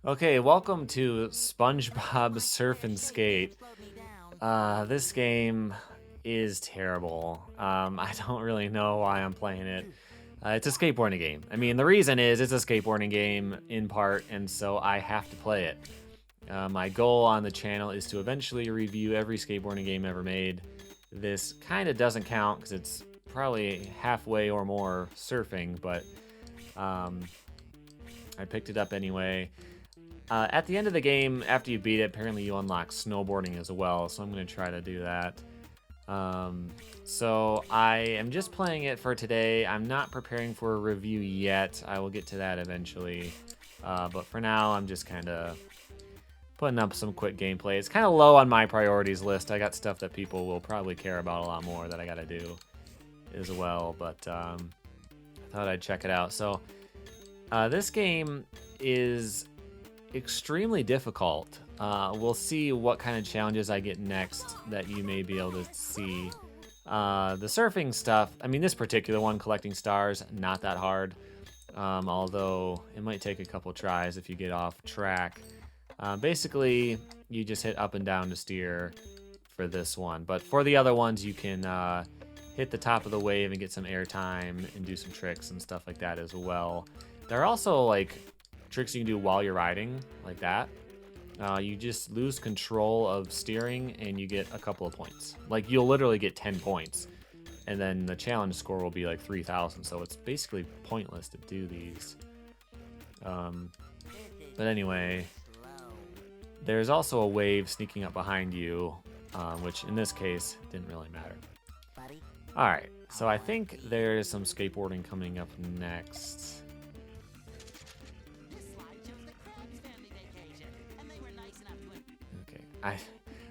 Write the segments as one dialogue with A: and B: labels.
A: Okay, welcome to SpongeBob Surf and Skate. This game is terrible. I don't really know why I'm playing it. It's a skateboarding game. I mean, the reason is it's a skateboarding game in part, and so I have to play it. My goal on the channel is to eventually review every skateboarding game ever made. This kind of doesn't count because it's probably halfway or more surfing, but I picked it up anyway. At the end of the game, after you beat it, apparently you unlock snowboarding as well, so I'm going to try to do that. So I am just playing it for today. I'm not preparing for a review yet. I will get to that eventually. But for now, I'm just kind of putting up some quick gameplay. It's kind of low on my priorities list. I got stuff that people will probably care about a lot more that I got to do as well, but I thought I'd check it out. So this game is extremely difficult. We'll see what kind of challenges I get next that you may be able to see. The surfing stuff, I mean, this particular one, collecting stars, not that hard. Although it might take a couple tries if you get off track. Basically, you just hit up and down to steer for this one. But for the other ones, you can hit the top of the wave and get some air time and do some tricks and stuff like that as well. There are also like tricks you can do while you're riding, like that. You just lose control of steering and you get a couple of points. Like, you'll literally get 10 points. And then the challenge score will be like 3,000, so it's basically pointless to do these. But anyway, there's also a wave sneaking up behind you, which in this case didn't really matter. Alright, so I think there's some skateboarding coming up next.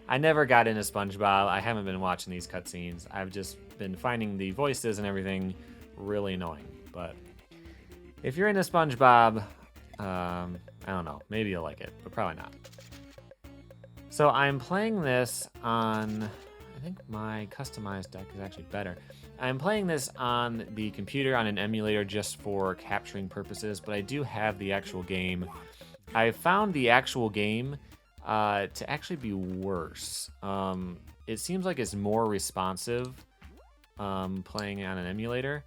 A: I never got into SpongeBob. I haven't been watching these cutscenes. I've just been finding the voices and everything really annoying. But if you're into SpongeBob, I don't know. Maybe you'll like it, but probably not. So I'm playing this on, I think my customized deck is actually better. I'm playing this on the computer on an emulator just for capturing purposes, but I do have the actual game. I found the actual game to actually be worse. It seems like it's more responsive playing on an emulator,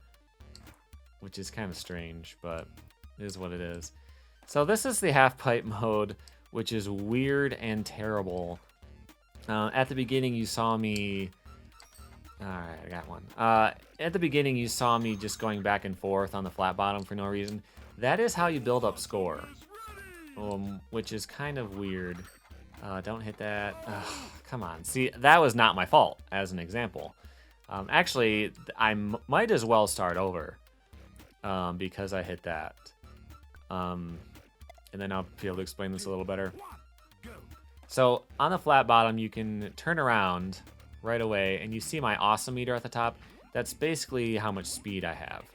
A: which is kind of strange, but it is what it is. So this is the half-pipe mode, which is weird and terrible. At the beginning, you saw me... Alright, I got one. At the beginning, you saw me just going back and forth on the flat bottom for no reason. That is how you build up score, which is kind of weird. Don't hit that. Ugh, come on. See, that was not my fault, as an example. Actually, I might as well start over because I hit that. And then I'll be able to explain this a little better. So on the flat bottom, you can turn around right away, and you see my awesome meter at the top. That's basically how much speed I have.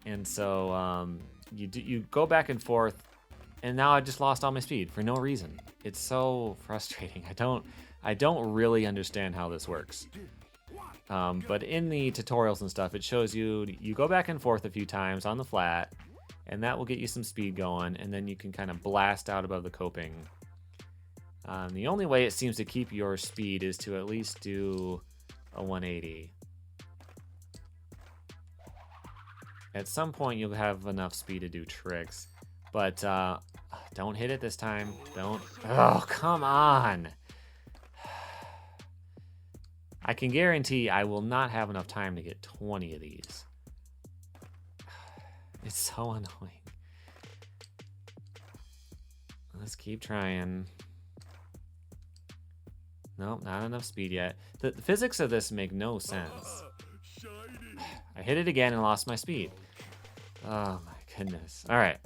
A: And so you go back and forth, and now I just lost all my speed for no reason. It's so frustrating. I don't really understand how this works. But in the tutorials and stuff, it shows you go back and forth a few times on the flat, and that will get you some speed going, and then you can kind of blast out above the coping. The only way it seems to keep your speed is to at least do a 180. At some point, you'll have enough speed to do tricks, but don't hit it this time. Don't. Oh, come on. I can guarantee I will not have enough time to get 20 of these. It's so annoying. Let's keep trying. Nope, not enough speed yet. The physics of this make no sense. I hit it again and lost my speed. Oh my goodness. All right.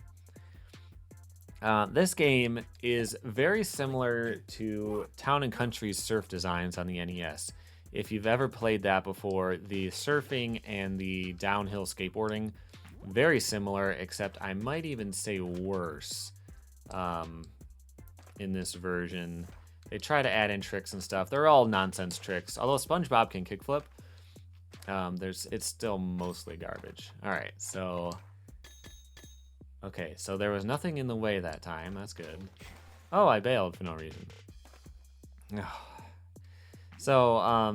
A: This game is very similar to Town and Country's surf designs on the NES. If you've ever played that before, the surfing and the downhill skateboarding, very similar, except I might even say worse in this version. They try to add in tricks and stuff. They're all nonsense tricks. Although SpongeBob can kickflip, it's still mostly garbage. All right, so Okay, so there was nothing in the way that time. That's good. Oh, I bailed for no reason. So,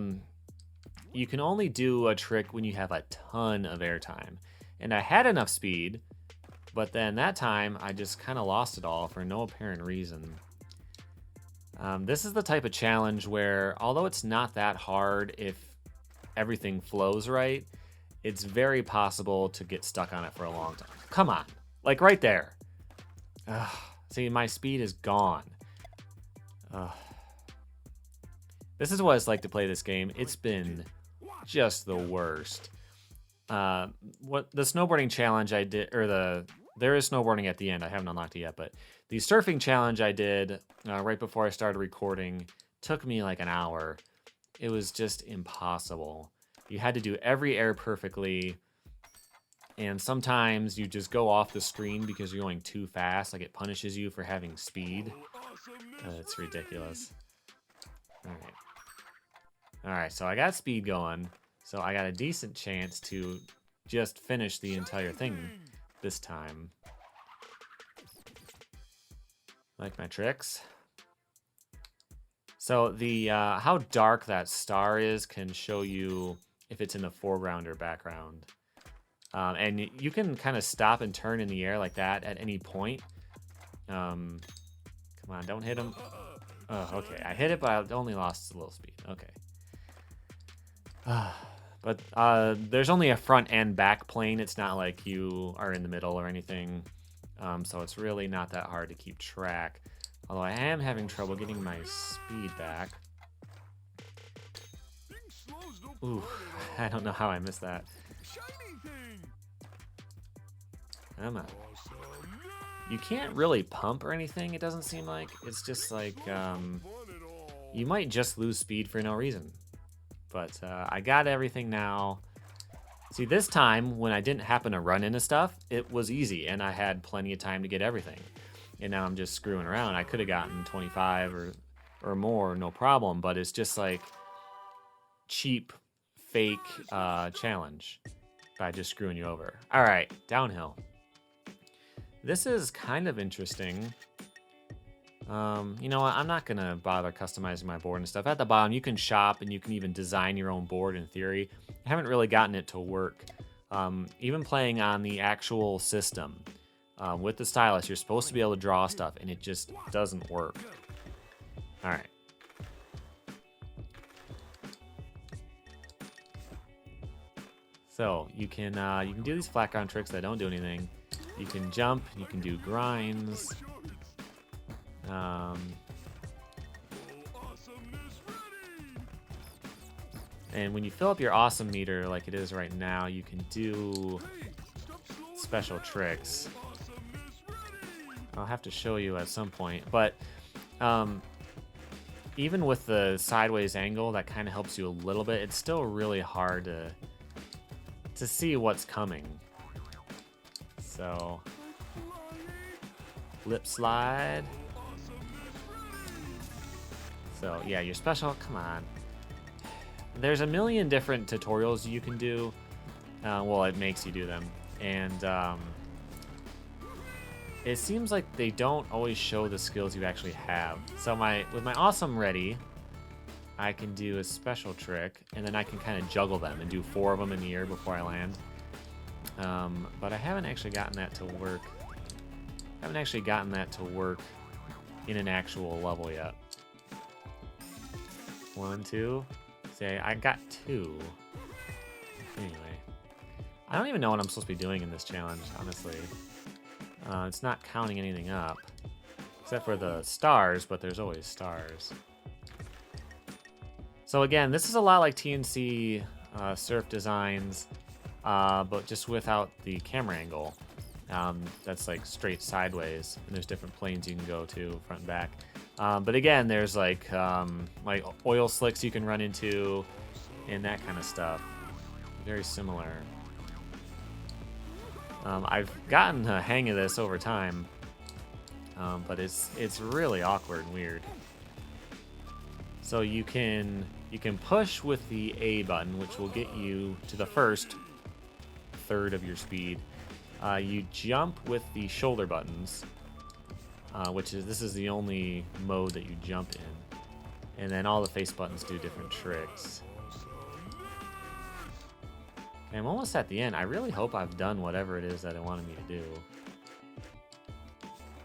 A: you can only do a trick when you have a ton of airtime. And I had enough speed, but then that time I just kind of lost it all for no apparent reason. This is the type of challenge where, although it's not that hard if everything flows right, it's very possible to get stuck on it for a long time. Come on, like right there. Ugh. See, my speed is gone. Ugh. This is what it's like to play this game. It's been just the worst. What the snowboarding challenge I did, or there is snowboarding at the end. I haven't unlocked it yet, but the surfing challenge I did right before I started recording took me like an hour. It was just impossible. You had to do every air perfectly, and sometimes you just go off the screen because you're going too fast. Like it punishes you for having speed. It's ridiculous. All right, so I got speed going, so I got a decent chance to just finish the entire thing this time. Like my tricks. So the how dark that star is can show you if it's in the foreground or background. And you can kind of stop and turn in the air like that at any point. Come on, don't hit him. Oh, okay. I hit it, but I only lost a little speed. Okay. But there's only a front and back plane. It's not like you are in the middle or anything. So it's really not that hard to keep track. Although I am having trouble getting my speed back. Ooh, I don't know how I missed that. Come on. You can't really pump or anything, it doesn't seem like. It's just like, you might just lose speed for no reason. But I got everything now. See, this time, when I didn't happen to run into stuff, it was easy, and I had plenty of time to get everything. And now I'm just screwing around. I could have gotten 25 or more, no problem, but it's just like cheap, fake challenge by just screwing you over. All right, downhill. This is kind of interesting. You know what? I'm not going to bother customizing my board and stuff. At the bottom, you can shop and you can even design your own board in theory. I haven't really gotten it to work. Even playing on the actual system with the stylus, you're supposed to be able to draw stuff and it just doesn't work. All right. So you can do these flat ground tricks that don't do anything. You can jump, you can do grinds. And when you fill up your awesome meter like it is right now, you can do special tricks. I'll have to show you at some point, but even with the sideways angle, that kind of helps you a little bit. It's still really hard to see what's coming. So, lip slide. So yeah, your special, come on. There's a million different tutorials you can do. Well, it makes you do them. And it seems like they don't always show the skills you actually have. So with my awesome ready, I can do a special trick, and then I can kind of juggle them and do 4 of them in the air before I land. But I haven't actually gotten that to work. I haven't actually gotten that to work in an actual level yet. 1, 2. Say, I got 2. Anyway. I don't even know what I'm supposed to be doing in this challenge, honestly. It's not counting anything up. Except for the stars, but there's always stars. So again, this is a lot like TNC surf designs, but just without the camera angle. That's like straight sideways, and there's different planes you can go to, front and back. But again, there's like oil slicks you can run into, and that kind of stuff. Very similar. I've gotten the hang of this over time, but it's really awkward and weird. So you can push with the A button, which will get you to the first third of your speed. You jump with the shoulder buttons, this is the only mode that you jump in. And then all the face buttons do different tricks. Okay, I'm almost at the end. I really hope I've done whatever it is that it wanted me to do.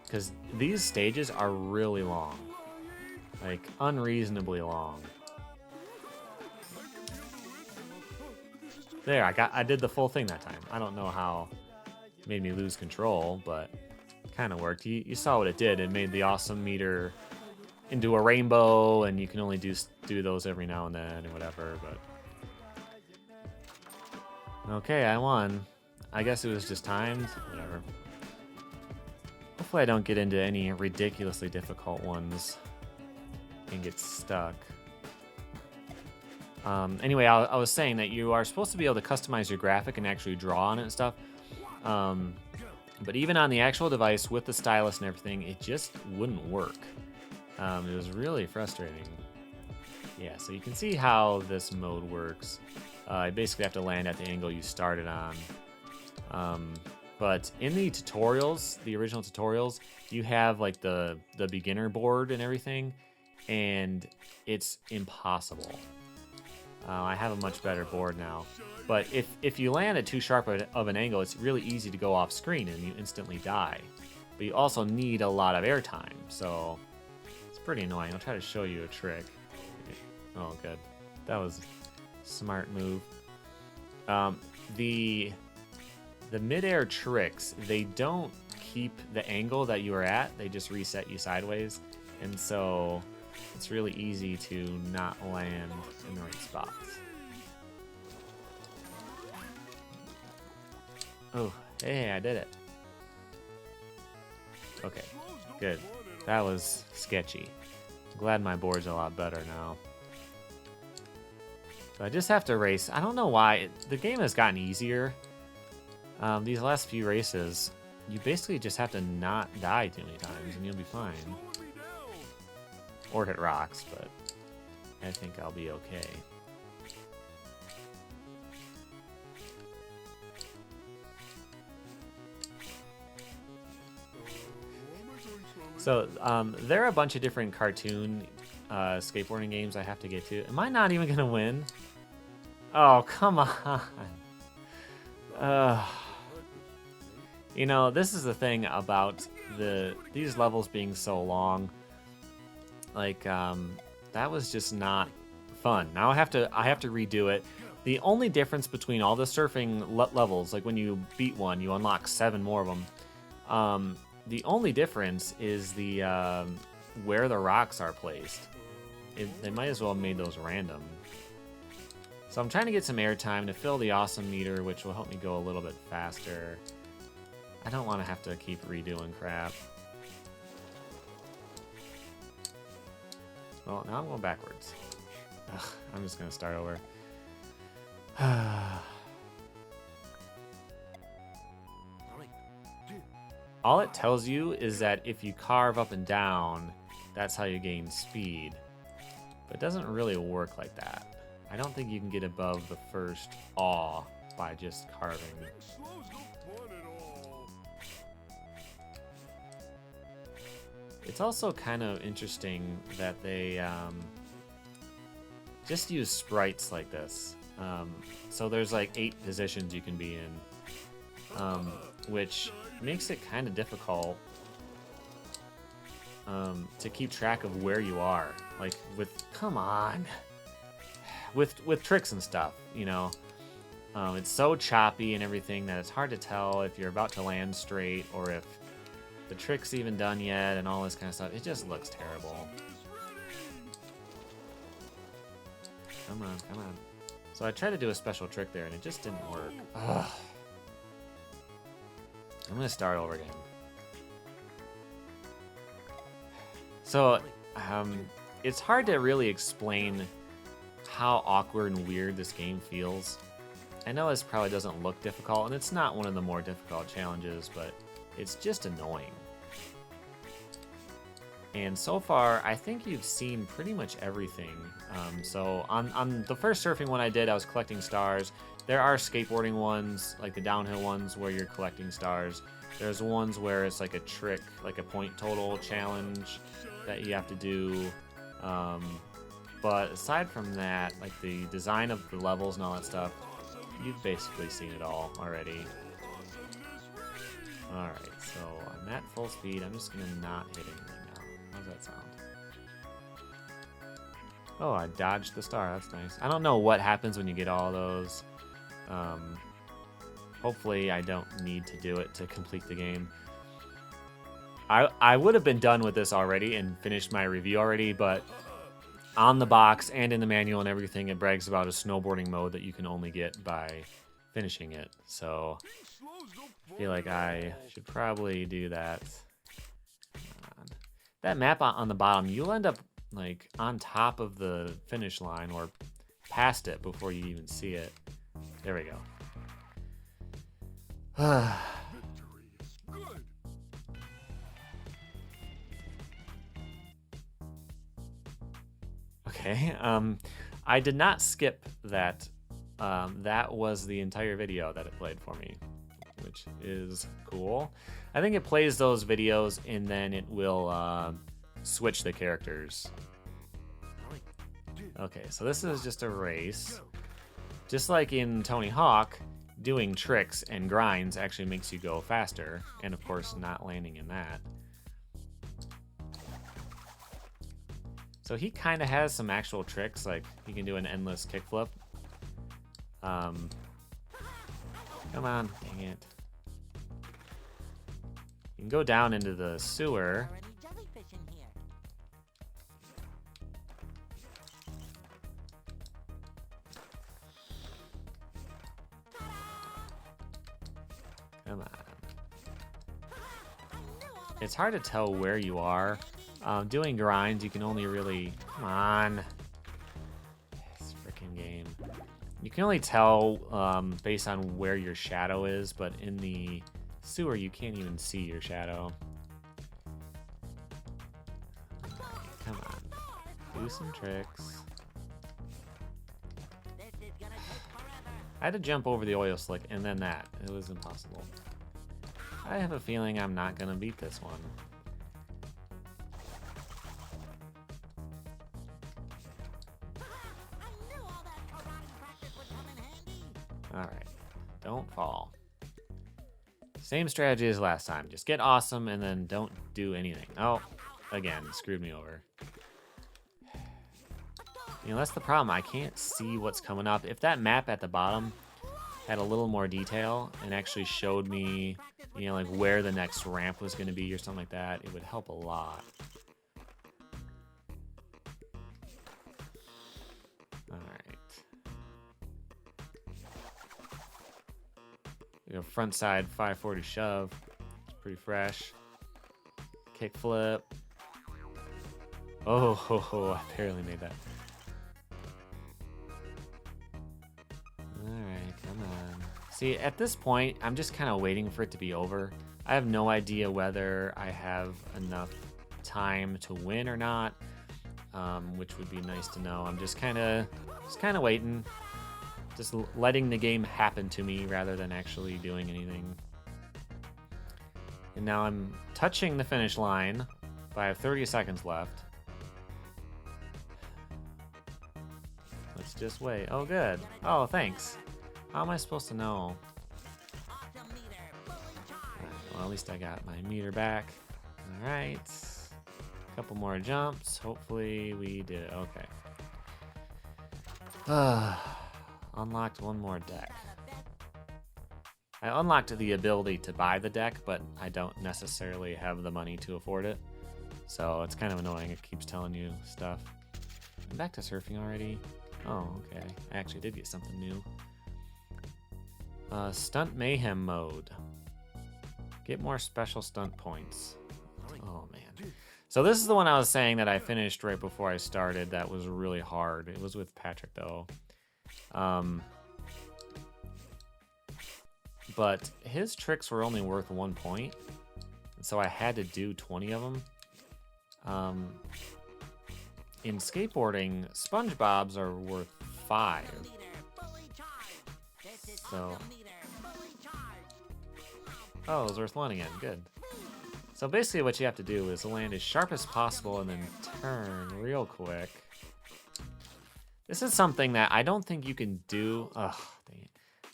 A: Because these stages are really long. Like, unreasonably long. There, I did the full thing that time. I don't know how it made me lose control, but it kind of worked. You saw what it did. It made the awesome meter into a rainbow, and you can only do those every now and then or whatever, but... Okay, I won. I guess it was just timed. Whatever. Hopefully I don't get into any ridiculously difficult ones and get stuck. Anyway, I was saying that you are supposed to be able to customize your graphic and actually draw on it and stuff. But even on the actual device with the stylus and everything, it just wouldn't work. It was really frustrating. Yeah, so you can see how this mode works. You basically have to land at the angle you started on. But in the tutorials, the original tutorials, you have like the beginner board and everything, and it's impossible. I have a much better board now. But if you land at too sharp of an angle, it's really easy to go off screen and you instantly die. But you also need a lot of airtime, so it's pretty annoying. I'll try to show you a trick. Oh, good. That was a smart move. The mid-air tricks, they don't keep the angle that you are at. They just reset you sideways. And so it's really easy to not land in the right spots. Oh, hey, I did it. Okay, good. That was sketchy. I'm glad my board's a lot better now. So I just have to race. I don't know why. The game has gotten easier. These last few races, you basically just have to not die too many times and you'll be fine. Or hit rocks, but I think I'll be okay. So there are a bunch of different cartoon skateboarding games I have to get to. Am I not even gonna win? Oh, come on. You know, this is the thing about these levels being so long. Like, that was just not fun. Now I have to redo it. The only difference between all the surfing levels, like when you beat one, you unlock 7 more of them. The only difference is the where the rocks are placed. They might as well have made those random. So I'm trying to get some airtime to fill the awesome meter, which will help me go a little bit faster. I don't want to have to keep redoing crap. Well, now I'm going backwards. Ugh, I'm just going to start over. All it tells you is that if you carve up and down, that's how you gain speed. But it doesn't really work like that. I don't think you can get above the first awe by just carving. It's also kind of interesting that they just use sprites like this. So there's like 8 positions you can be in, which makes it kind of difficult to keep track of where you are. Like come on, with tricks and stuff, you know. It's so choppy and everything that it's hard to tell if you're about to land straight or if the trick's even done yet and all this kind of stuff. It just looks terrible. Come on, come on. So I tried to do a special trick there and it just didn't work. Ugh. I'm gonna start over again. So, it's hard to really explain how awkward and weird this game feels. I know this probably doesn't look difficult, and it's not one of the more difficult challenges, but it's just annoying. And so far, I think you've seen pretty much everything. So on the first surfing one I did, I was collecting stars. there are skateboarding ones, like the downhill ones where you're collecting stars. There's ones where it's like a trick, like a point total challenge that you have to do. But aside from that, like the design of the levels and all that stuff, you've basically seen it all already. Alright, so I'm at full speed. I'm just gonna not hit anything now. How's that sound? Oh, I dodged the star. That's nice. I don't know what happens when you get all those. Hopefully I don't need to do it to complete the game. I would have been done with this already and finished my review already, but on the box and in the manual and everything, it brags about a snowboarding mode that you can only get by finishing it. So I feel like I should probably do that. That map on the bottom, you'll end up like on top of the finish line or past it before you even see it. There we go. Okay, I did not skip that. That was the entire video that it played for me, which is cool. I think it plays those videos and then it will switch the characters. Okay, so this is just a race. Just like in Tony Hawk, doing tricks and grinds actually makes you go faster, and of course not landing in that. So he kind of has some actual tricks, like he can do an endless kickflip. Come on, dang it. You can go down into the sewer. Come on. It's hard to tell where you are. Doing grinds, you can only really... Come on. This freaking game. You can only tell based on where your shadow is, but in the sewer, you can't even see your shadow. Come on. Do some tricks. I had to jump over the oil slick and then that. It was impossible. I have a feeling I'm not going to beat this one. Alright. Don't fall. Same strategy as last time. Just get awesome and then don't do anything. Oh, again, screwed me over. You know, that's the problem. I can't see what's coming up. If that map at the bottom had a little more detail and actually showed me, you know, like where the next ramp was going to be or something like that, it would help a lot. Alright. You know, front side 540 shove. It's pretty fresh. Kick flip. Oh, ho, ho, I barely made that. Alright, come on. See, at this point, I'm just kind of waiting for it to be over. I have no idea whether I have enough time to win or not, which would be nice to know. I'm just kind of waiting. Just letting the game happen to me rather than actually doing anything. And now I'm touching the finish line, but I have 30 seconds left. Let's just wait. Oh, good. Oh, thanks. How am I supposed to know? Alright, well, at least I got my meter back. Alright. A couple more jumps. Hopefully we did it. Okay. Unlocked one more deck. I unlocked the ability to buy the deck, but I don't necessarily have the money to afford it. So it's kind of annoying. It keeps telling you stuff. I'm back to surfing already. Oh, okay. I actually did get something new. Stunt mayhem mode. Get more special stunt points. Oh, man. So this is the one I was saying that I finished right before I started. That was really hard. It was with Patrick, though. But his tricks were only worth 1 point. So I had to do 20 of them. In skateboarding, Spongebob's are worth 5. So, oh, it was worth one again. Good. So basically what you have to do is land as sharp as possible and then turn real quick. This is something that I don't think you can do. Ugh, dang it.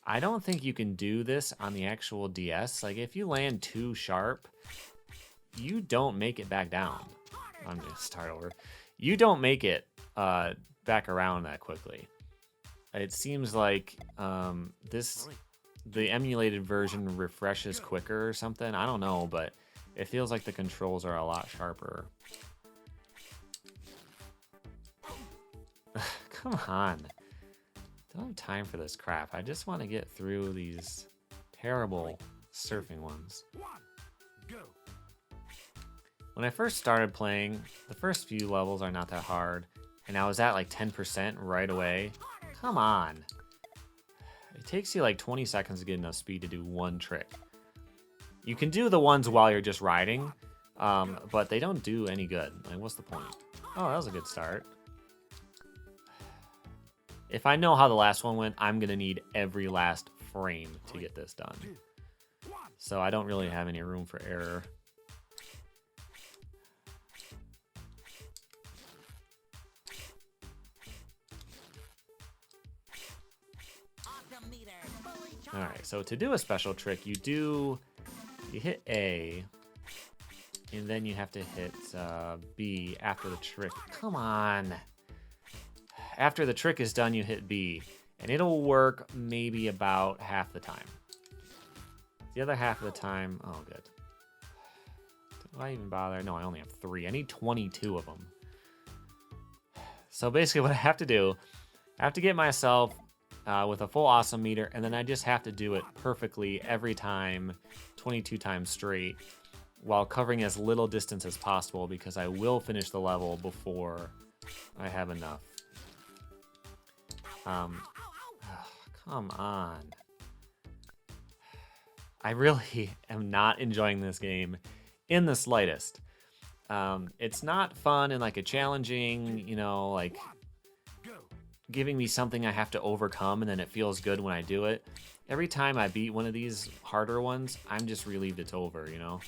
A: I don't think you can do this on the actual DS. Like, if you land too sharp, you don't make it back down. I'm gonna start over. You don't make it back around that quickly. It seems like the emulated version refreshes quicker or something. I don't know, but it feels like the controls are a lot sharper. Come on. Don't have time for this crap. I just want to get through these terrible surfing ones. When I first started playing, the first few levels are not that hard, and I was at like 10% right away. Come on. It takes you like 20 seconds to get enough speed to do one trick. You can do the ones while you're just riding, but they don't do any good. Like, what's the point? Oh, that was a good start. If I know how the last one went, I'm going to need every last frame to get this done. So I don't really have any room for error. Alright, so to do a special trick, you hit A, and then you have to hit B after the trick. Come on! After the trick is done, you hit B, and it'll work maybe about half the time. The other half of the time, oh good. Do I even bother? No, I only have 3. I need 22 of them. So basically what I have to do, I have to get myself with a full awesome meter, and then I just have to do it perfectly every time, 22 times straight, while covering as little distance as possible, because I will finish the level before I have enough. Come on. I really am not enjoying this game in the slightest. It's not fun and like a challenging, you know, like giving me something I have to overcome, and then it feels good when I do it. Every time I beat one of these harder ones, I'm just relieved it's over, you know?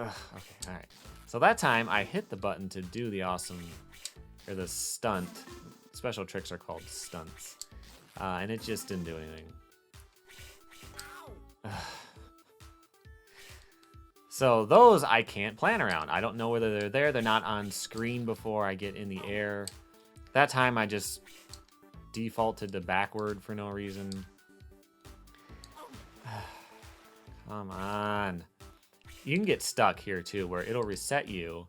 A: Ugh, okay, alright. So that time, I hit the button to do the awesome, or the stunt. Special tricks are called stunts. And it just didn't do anything. So those I can't plan around. I don't know whether they're there. They're not on screen before I get in the air. That time I just defaulted to backward for no reason. Come on. You can get stuck here too, where it'll reset you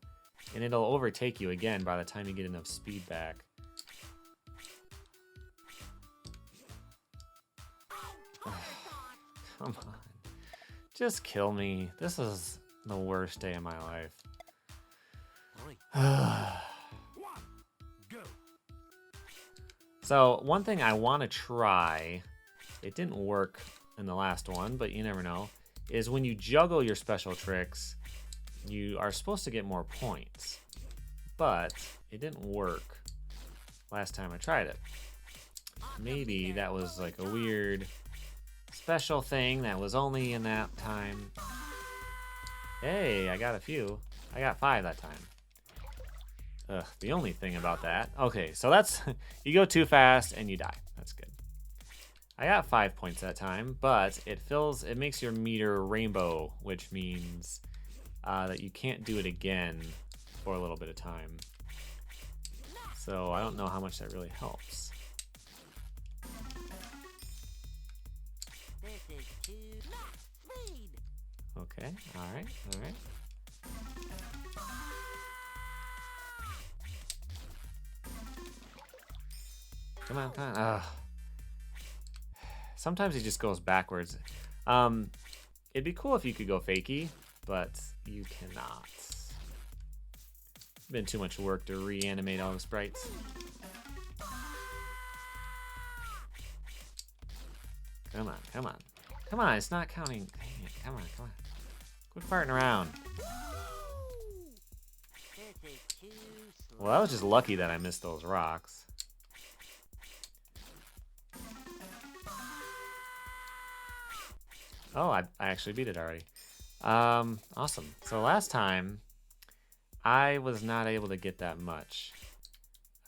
A: and it'll overtake you again by the time you get enough speed back. Come on. Just kill me. This is the worst day of my life. So, one thing I want to try, it didn't work in the last one, but you never know, is when you juggle your special tricks, you are supposed to get more points. But it didn't work last time I tried it. Maybe that was like a weird special thing that was only in that time. Hey, I got a few. I got 5 that time. Ugh, the only thing about that. Okay, so that's, you go too fast and you die. That's good. I got 5 points that time, but it makes your meter rainbow, which means that you can't do it again for a little bit of time. So I don't know how much that really helps. Okay, alright, alright. Come on, come on. Ugh. Sometimes he just goes backwards. It'd be cool if you could go fakie, but you cannot. It's been too much work to reanimate all the sprites. Come on, come on. Come on, it's not counting. Dang it, come on, come on. Quit farting around. Well, I was just lucky that I missed those rocks. Oh, I actually beat it already. Awesome. So last time, I was not able to get that much.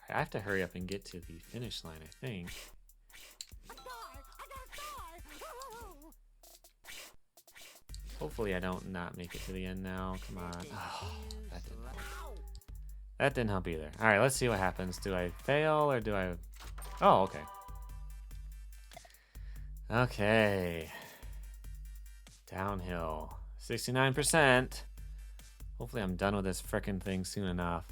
A: I have to hurry up and get to the finish line, I think. Hopefully I don't not make it to the end now. Come on. Oh, that didn't help. That didn't help either. All right, let's see what happens. Do I fail or do I... Oh, okay. Okay. Downhill. 69%. Hopefully I'm done with this frickin' thing soon enough.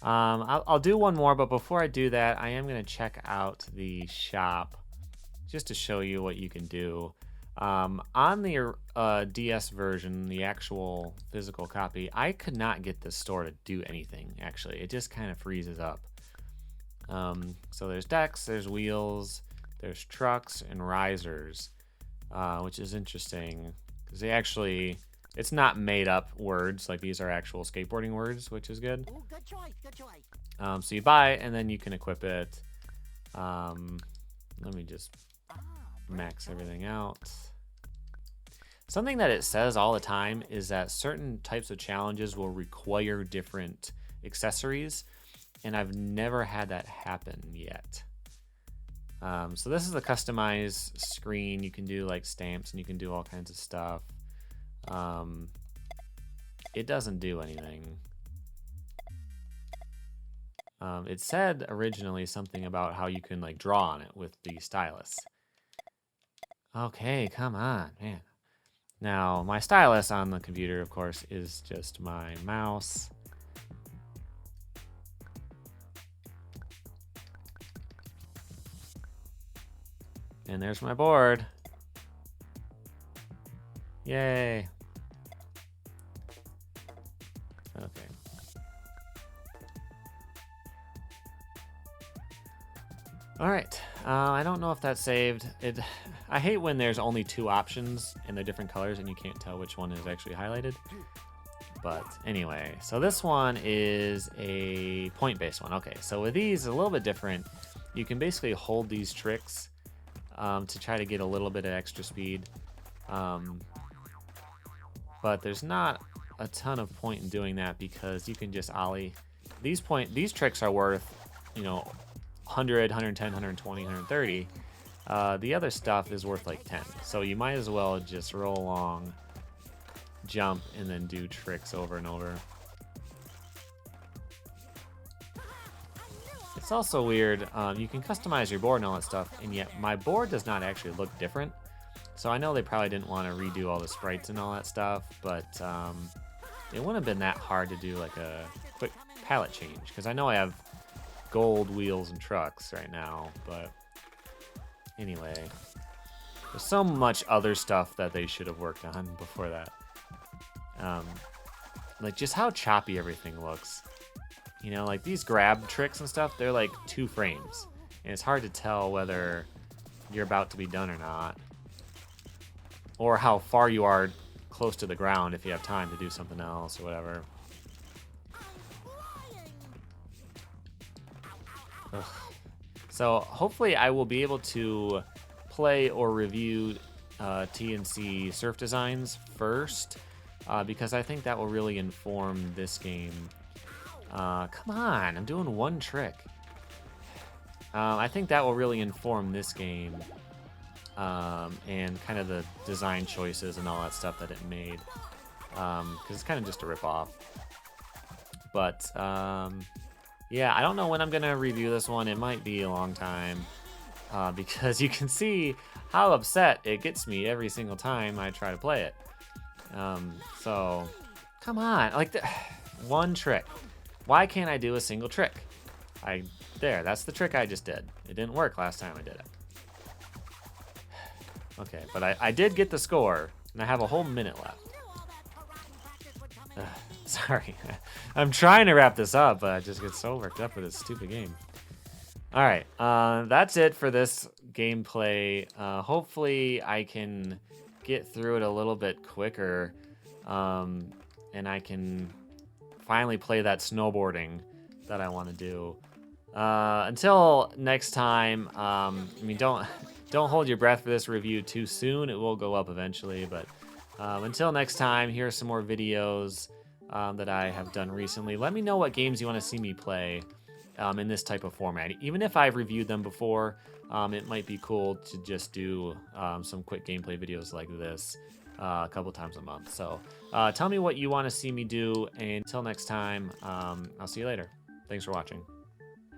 A: I'll do one more, but before I do that, I am going to check out the shop just to show you what you can do. On the DS version, the actual physical copy, I could not get the store to do anything, actually. It just kind of freezes up. So there's decks, there's wheels, there's trucks, and risers, which is interesting because they actually... It's not made up words, like these are actual skateboarding words, which is good.
B: Ooh, good choice, good choice.
A: So you buy it and then you can equip it. Let me just max everything out. Something that it says all the time is that certain types of challenges will require different accessories, and I've never had that happen yet. So this is the customized screen. You can do like stamps and you can do all kinds of stuff. It doesn't do anything. It said originally something about how you can like draw on it with the stylus. Okay, come on, man. Now, my stylus on the computer, of course, is just my mouse. And there's my board. Yay. Okay. All right. I don't know if that's saved. I hate when there's only two options and they're different colors and you can't tell which one is actually highlighted. But anyway, so this one is a point-based one. Okay, so with these, a little bit different. You can basically hold these tricks to try to get a little bit of extra speed. But there's not a ton of point in doing that because you can just ollie. These tricks are worth, 100, 110, 120, 130. The other stuff is worth like 10. So you might as well just roll along, jump, and then do tricks over and over. It's also weird. You can customize your board and all that stuff, and yet my board does not actually look different. So I know they probably didn't want to redo all the sprites and all that stuff, but it wouldn't have been that hard to do like a quick palette change, because I know I have gold wheels and trucks right now, but anyway, there's so much other stuff that they should have worked on before that. Like just how choppy everything looks. Like these grab tricks and stuff, they're like 2 frames, and it's hard to tell whether you're about to be done or not, or how far you are close to the ground if you have time to do something else or whatever. Ugh. So hopefully I will be able to play or review TNC surf designs first, because I think that will really inform this game. Come on, I'm doing one trick. I think that will really inform this game, and kind of the design choices and all that stuff that it made, because it's kind of just a rip-off. But yeah, I don't know when I'm gonna review this one. It might be a long time, because you can see how upset it gets me every single time I try to play it. So come on, like one trick. Why can't I do a single trick? That's the trick I just did. It didn't work last time I did it. Okay, but I did get the score, and I have a whole minute left. Sorry, I'm trying to wrap this up, but I just get so worked up with this stupid game. All right, that's it for this gameplay. Hopefully I can get through it a little bit quicker, and I can finally play that snowboarding, that I want to do. Until next time, I mean, don't hold your breath for this review too soon. It will go up eventually, but until next time, here are some more videos that I have done recently. Let me know what games you want to see me play in this type of format. Even if I've reviewed them before, it might be cool to just do some quick gameplay videos like this a couple times a month. So tell me what you want to see me do, and until next time, I'll see you later. Thanks for watching.